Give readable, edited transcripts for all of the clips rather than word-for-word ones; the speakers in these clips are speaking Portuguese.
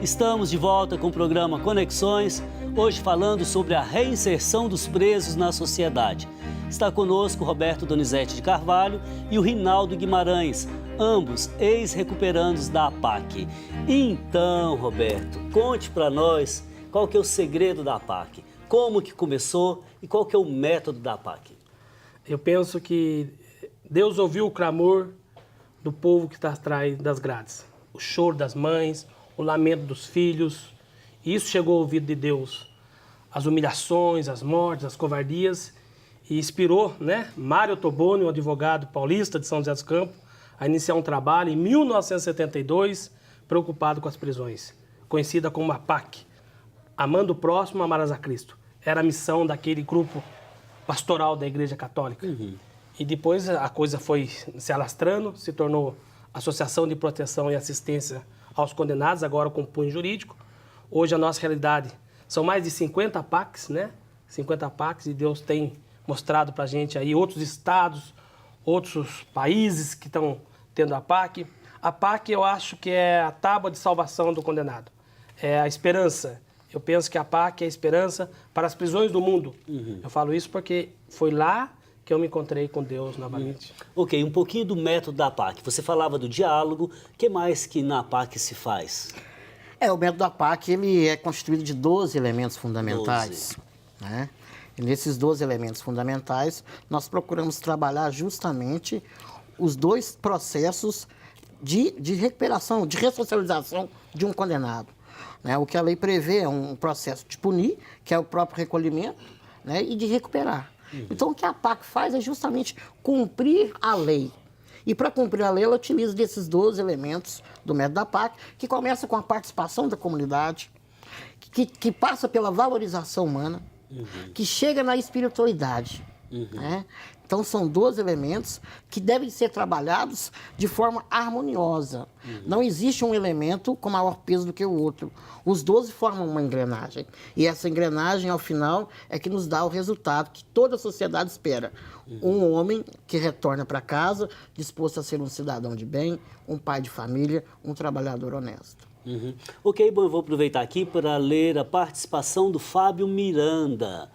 Estamos de volta com o programa Conexões, hoje falando sobre a reinserção dos presos na sociedade. Está conosco o Roberto Donizete de Carvalho e o Rinaldo Guimarães, ambos ex-recuperandos da APAC. Então, Roberto, conte para nós qual que é o segredo da APAC, como que começou e qual que é o método da APAC. Eu penso que Deus ouviu o clamor do povo que está atrás das grades, o choro das mães, o lamento dos filhos, e isso chegou ao ouvido de Deus. As humilhações, as mortes, as covardias, e inspirou, Mário Toboni, um advogado paulista de São José dos Campos, a iniciar um trabalho em 1972, preocupado com as prisões, conhecida como APAC, Amando o Próximo, Amarás a Cristo. Era a missão daquele grupo pastoral da Igreja Católica. E depois a coisa foi se alastrando, se tornou Associação de Proteção e Assistência aos Condenados, agora com punho jurídico. Hoje a nossa realidade são mais de 50 APACs, 50 APACs, e Deus tem mostrado para a gente aí outros estados, outros países que estão tendo APAC. A APAC eu acho que é a tábua de salvação do condenado, é a esperança. Eu penso que a APAC é a esperança para as prisões do mundo. Eu falo isso porque foi lá que eu me encontrei com Deus novamente. Ok, um pouquinho do método da APAC. Você falava do diálogo, o que mais que na APAC se faz? O método da APAC ele é constituído de 12 elementos fundamentais. E nesses 12 elementos fundamentais, nós procuramos trabalhar justamente os dois processos de recuperação, de ressocialização de um condenado. O que a lei prevê é um processo de punir, que é o próprio recolhimento, e de recuperar. Então, o que a APAC faz é justamente cumprir a lei. E, para cumprir a lei, ela utiliza desses 12 elementos do método da APAC, que começa com a participação da comunidade, que passa pela valorização humana, que chega na espiritualidade. Então, são 12 elementos que devem ser trabalhados de forma harmoniosa. Não existe um elemento com maior peso do que o outro. Os 12 formam uma engrenagem. E essa engrenagem, ao final, é que nos dá o resultado que toda a sociedade espera. Um homem que retorna para casa disposto a ser um cidadão de bem, um pai de família, um trabalhador honesto. Ok, bom, eu vou aproveitar aqui para ler a participação do Fábio Miranda.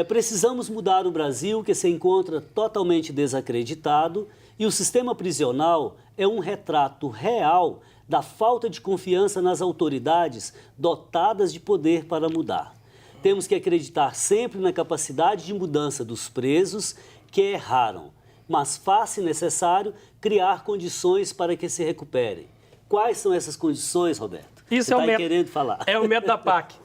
Precisamos mudar o Brasil, que se encontra totalmente desacreditado, e o sistema prisional é um retrato real da falta de confiança nas autoridades dotadas de poder para mudar. Temos que acreditar sempre na capacidade de mudança dos presos que erraram, mas faz-se necessário criar condições para que se recuperem. Quais são essas condições, Roberto? Isso Você é o está querendo falar. É o método da APAC.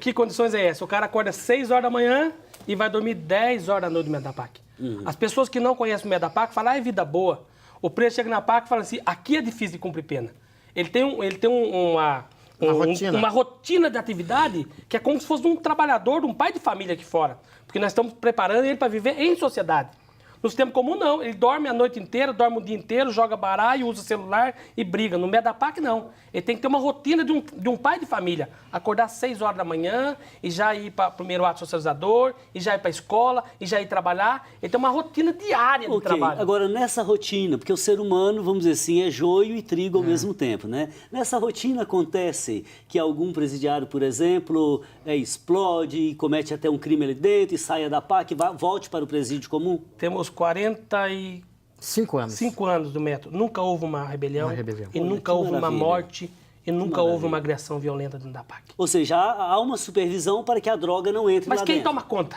Que condições é essa? O cara acorda 6 horas da manhã e vai dormir 10 horas da noite do método da APAC. As pessoas que não conhecem o método da APAC falam, é vida boa. O preso chega na APAC e fala assim, aqui é difícil de cumprir pena. Ele tem uma rotina de atividade que é como se fosse um trabalhador, um pai de família aqui fora. Porque nós estamos preparando ele para viver em sociedade. No sistema comum, não. Ele dorme a noite inteira, dorme o dia inteiro, joga baralho, usa celular e briga. No método da APAC, não. Ele tem que ter uma rotina de um pai de família. Acordar às 6 horas da manhã e já ir para o primeiro ato socializador, e já ir para a escola, e já ir trabalhar. Ele tem uma rotina diária de trabalho. Agora, nessa rotina, porque o ser humano, vamos dizer assim, é joio e trigo ao mesmo tempo, Nessa rotina acontece que algum presidiário, por exemplo, explode e comete até um crime ali dentro e saia da APAC e volte para o presídio comum? Temos 45 anos do método. Nunca houve uma rebelião. E nunca houve uma morte e nunca houve uma agressão violenta dentro da APAC. Ou seja, há uma supervisão para que a droga não entre lá dentro. Mas quem toma conta?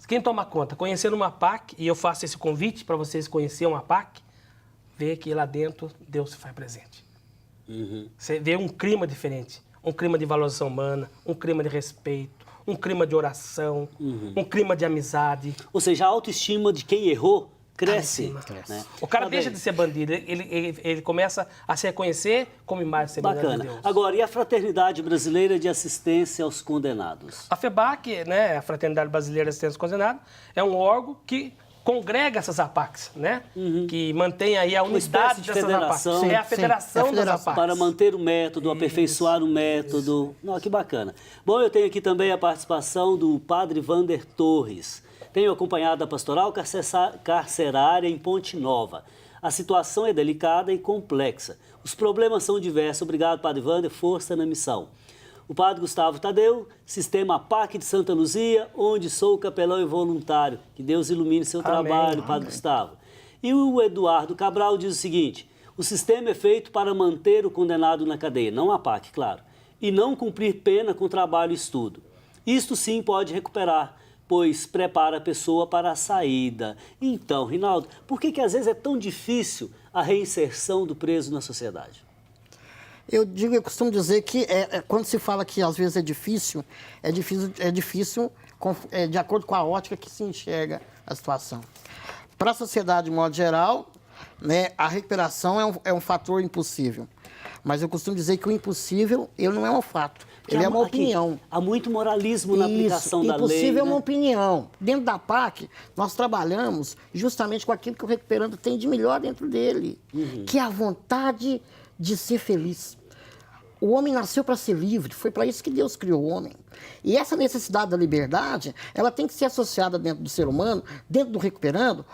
Quem toma conta? Conhecendo uma APAC, e eu faço esse convite para vocês conhecerem uma APAC, ver que lá dentro Deus se faz presente. Você vê um clima diferente. Um clima de valorização humana, um clima de respeito, um clima de oração, um clima de amizade. Ou seja, a autoestima de quem errou cresce. O cara deixa de ser bandido, ele começa a se reconhecer como imagem e semelhança de Deus. Agora, e a Fraternidade Brasileira de Assistência aos Condenados? A FEBAC, a Fraternidade Brasileira de Assistência aos Condenados, é um órgão que congrega essas APACs, que mantém aí a unidade dessas APACs. É a federação das APACs. Para manter o método, aperfeiçoar o método. Que bacana. Bom, eu tenho aqui também a participação do padre Vander Torres. Tenho acompanhado a pastoral carcerária em Ponte Nova. A situação é delicada e complexa. Os problemas são diversos. Obrigado, Padre Wander. Força na missão. O Padre Gustavo Tadeu, Sistema APAC de Santa Luzia, onde sou capelão e voluntário. Que Deus ilumine seu trabalho, Padre Gustavo. E o Eduardo Cabral diz o seguinte: o sistema é feito para manter o condenado na cadeia, não a APAC, claro, e não cumprir pena com trabalho e estudo. Isto sim pode recuperar, pois prepara a pessoa para a saída. Então, Rinaldo, por que às vezes é tão difícil a reinserção do preso na sociedade? Eu costumo dizer que quando se fala que às vezes é difícil de acordo com a ótica que se enxerga a situação. Para a sociedade de modo geral, né, a recuperação é um fator impossível. Mas eu costumo dizer que o impossível, ele não é um fato, ele é uma opinião. Há muito moralismo na aplicação da lei. Impossível é uma né? opinião. Dentro da PAC, nós trabalhamos justamente com aquilo que o recuperando tem de melhor dentro dele, que é a vontade de ser feliz. O homem nasceu para ser livre, foi para isso que Deus criou o homem. E essa necessidade da liberdade, ela tem que ser associada dentro do ser humano, dentro do recuperando,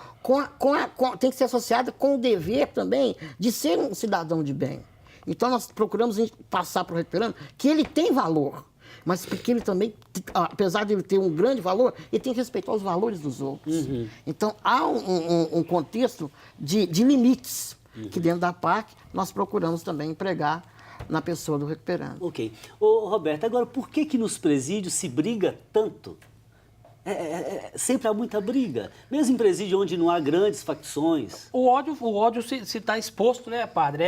tem que ser associada com o dever também de ser um cidadão de bem. Então nós procuramos passar para o recuperando que ele tem valor, mas porque ele também, apesar de ele ter um grande valor, ele tem que respeitar os valores dos outros. Então há um contexto de limites que dentro da PAC nós procuramos também empregar na pessoa do recuperando. Ok. Ô, Roberto, agora por que nos presídios se briga tanto? Sempre há muita briga, mesmo em presídio onde não há grandes facções. O ódio se está exposto, né, padre?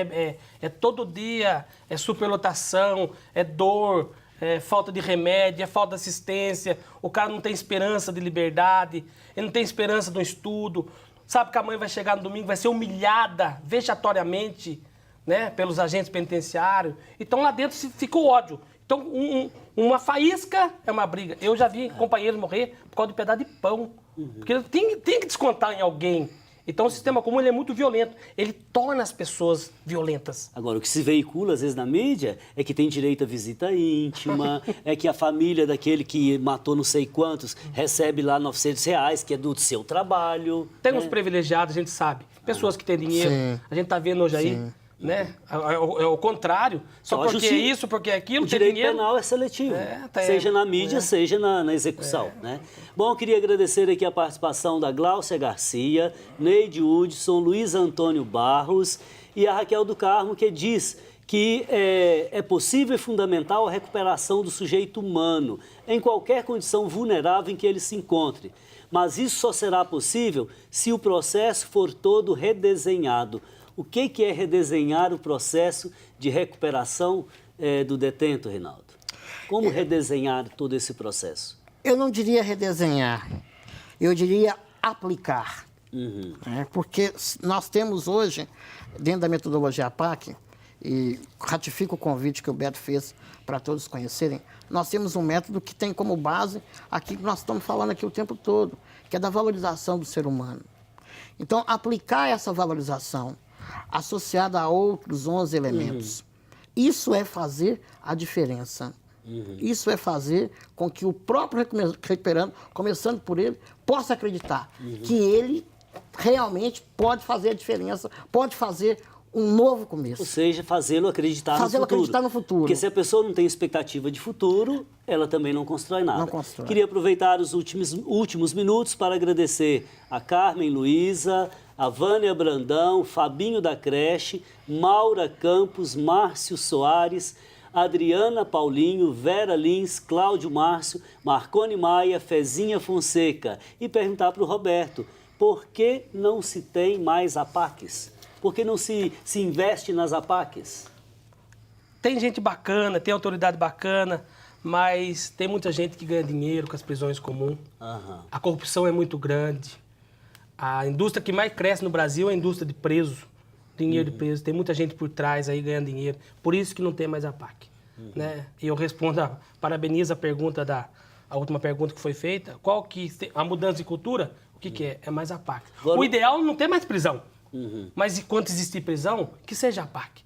É todo dia, é superlotação, é dor, é falta de remédio, é falta de assistência, o cara não tem esperança de liberdade, ele não tem esperança do estudo, sabe que a mãe vai chegar no domingo, vai ser humilhada vexatoriamente, né, pelos agentes penitenciários. Então lá dentro fica o ódio. Então uma faísca é uma briga. Eu já vi companheiros morrer por causa de pedaço de pão. Porque tem que descontar em alguém. Então o sistema comum ele é muito violento. Ele torna as pessoas violentas. Agora, o que se veicula às vezes na mídia é que tem direito à visita íntima, é que a família daquele que matou não sei quantos recebe lá R$900, que é do seu trabalho. Tem uns privilegiados, a gente sabe. Pessoas que têm dinheiro. Sim. A gente está vendo hoje aí. Né? É o contrário. Só Então, porque é isso, porque é aquilo, o tem direito dinheiro. penal é seletivo, seja na mídia, seja na execução. Né? Bom, eu queria agradecer aqui a participação da Gláucia Garcia, Neide Hudson, Luiz Antônio Barros e a Raquel do Carmo, que diz que é possível e fundamental a recuperação do sujeito humano em qualquer condição vulnerável em que ele se encontre. Mas isso só será possível se o processo for todo redesenhado. O que é redesenhar o processo de recuperação do detento, Rinaldo? Como redesenhar todo esse processo? Eu não diria redesenhar, eu diria aplicar. Né? Porque nós temos hoje, dentro da metodologia APAC, e ratifico o convite que o Beto fez para todos conhecerem, nós temos um método que tem como base aquilo que nós estamos falando aqui o tempo todo, que é da valorização do ser humano. Então, aplicar essa valorização associada a outros 11 elementos. Isso é fazer a diferença. Isso é fazer com que o próprio recuperando, começando por ele, possa acreditar que ele realmente pode fazer a diferença, pode fazer um novo começo. Ou seja, fazê-lo acreditar no futuro. Fazê-lo acreditar no futuro. Porque se a pessoa não tem expectativa de futuro, ela também não constrói nada. Não constrói. Queria aproveitar os últimos minutos para agradecer a Carmen Luiza, a Vânia Brandão, Fabinho da Creche, Maura Campos, Márcio Soares, Adriana Paulinho, Vera Lins, Cláudio Márcio, Marcone Maia, Fezinha Fonseca. E perguntar para o Roberto, por que não se tem mais APACs? Por que não se investe nas APACs? Tem gente bacana, tem autoridade bacana, mas tem muita gente que ganha dinheiro com as prisões comuns. A corrupção é muito grande. A indústria que mais cresce no Brasil é a indústria de preso, dinheiro de preso. Tem muita gente por trás aí ganhando dinheiro. Por isso que não tem mais APAC. Né? E eu respondo, parabenizo a pergunta a última pergunta que foi feita. Qual que a mudança de cultura? O que é? É mais APAC. Agora, o ideal é não ter mais prisão. Mas enquanto existir prisão, que seja APAC.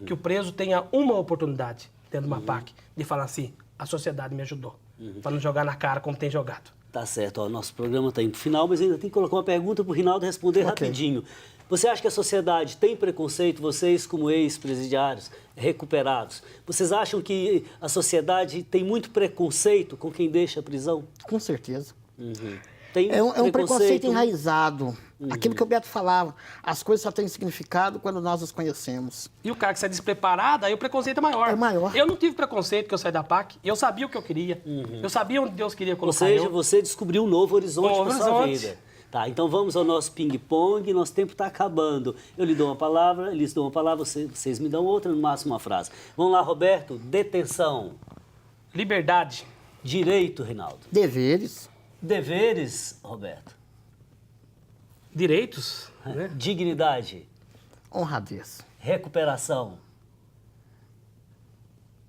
Que o preso tenha uma oportunidade dentro de uma APAC de falar assim, a sociedade me ajudou. Para não jogar na cara como tem jogado. Tá certo, ó, nosso programa está indo para o final, mas ainda tem que colocar uma pergunta para o Rinaldo responder rapidinho. Você acha que a sociedade tem preconceito, vocês como ex-presidiários recuperados, vocês acham que a sociedade tem muito preconceito com quem deixa a prisão? Com certeza. Tem É um preconceito enraizado. Aquilo que o Beto falava, as coisas só têm significado quando nós as conhecemos. E o cara que sai despreparado, aí o preconceito é maior. É maior. Eu não tive preconceito que eu saí da PAC, eu sabia o que eu queria. Eu sabia onde Deus queria Ou colocar seja, eu. você descobriu um novo horizonte Novo para sua horizonte. vida. Tá, então vamos ao nosso ping-pong, nosso tempo está acabando. Eu lhe dou uma palavra, eles dão uma palavra, vocês me dão outra, no máximo uma frase. Vamos lá, Roberto. Detenção. Liberdade. Direito, Rinaldo. Deveres, Deveres, Roberto. Direitos. Né? Dignidade. honradez. Recuperação.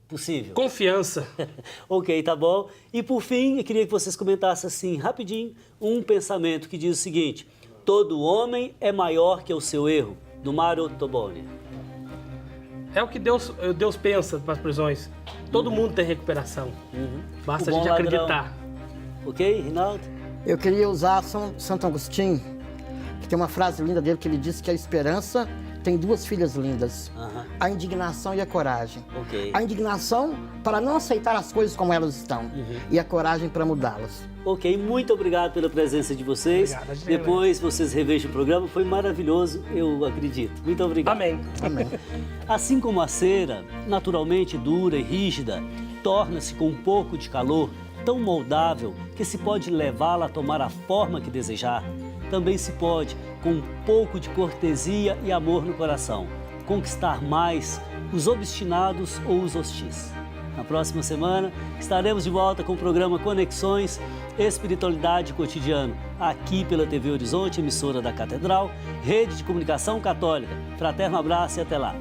Possível. Confiança. Ok, tá bom. E por fim, eu queria que vocês comentassem assim, rapidinho, um pensamento que diz o seguinte: todo homem é maior que o seu erro, do Mário Toboni. É o que Deus pensa para as prisões. Todo mundo tem recuperação. Basta O a bom gente ladrão. acreditar. Ok, Rinaldo? Eu queria usar Santo Agostinho, que tem uma frase linda dele que ele disse que a esperança tem duas filhas lindas, a indignação e a coragem. Ok. A indignação para não aceitar as coisas como elas estão e a coragem para mudá-las. Ok, muito obrigado pela presença de vocês. Obrigado, gente. Depois vocês revejam o programa, foi maravilhoso, eu acredito. Muito obrigado. Amém. Amém. Assim como a cera, naturalmente dura e rígida, torna-se com um pouco de calor tão moldável que se pode levá-la a tomar a forma que desejar, também se pode, com um pouco de cortesia e amor no coração, conquistar mais os obstinados ou os hostis. Na próxima semana estaremos de volta com o programa Conexões Espiritualidade Cotidiano, aqui pela TV Horizonte, emissora da Catedral, Rede de Comunicação Católica. Fraterno abraço e até lá.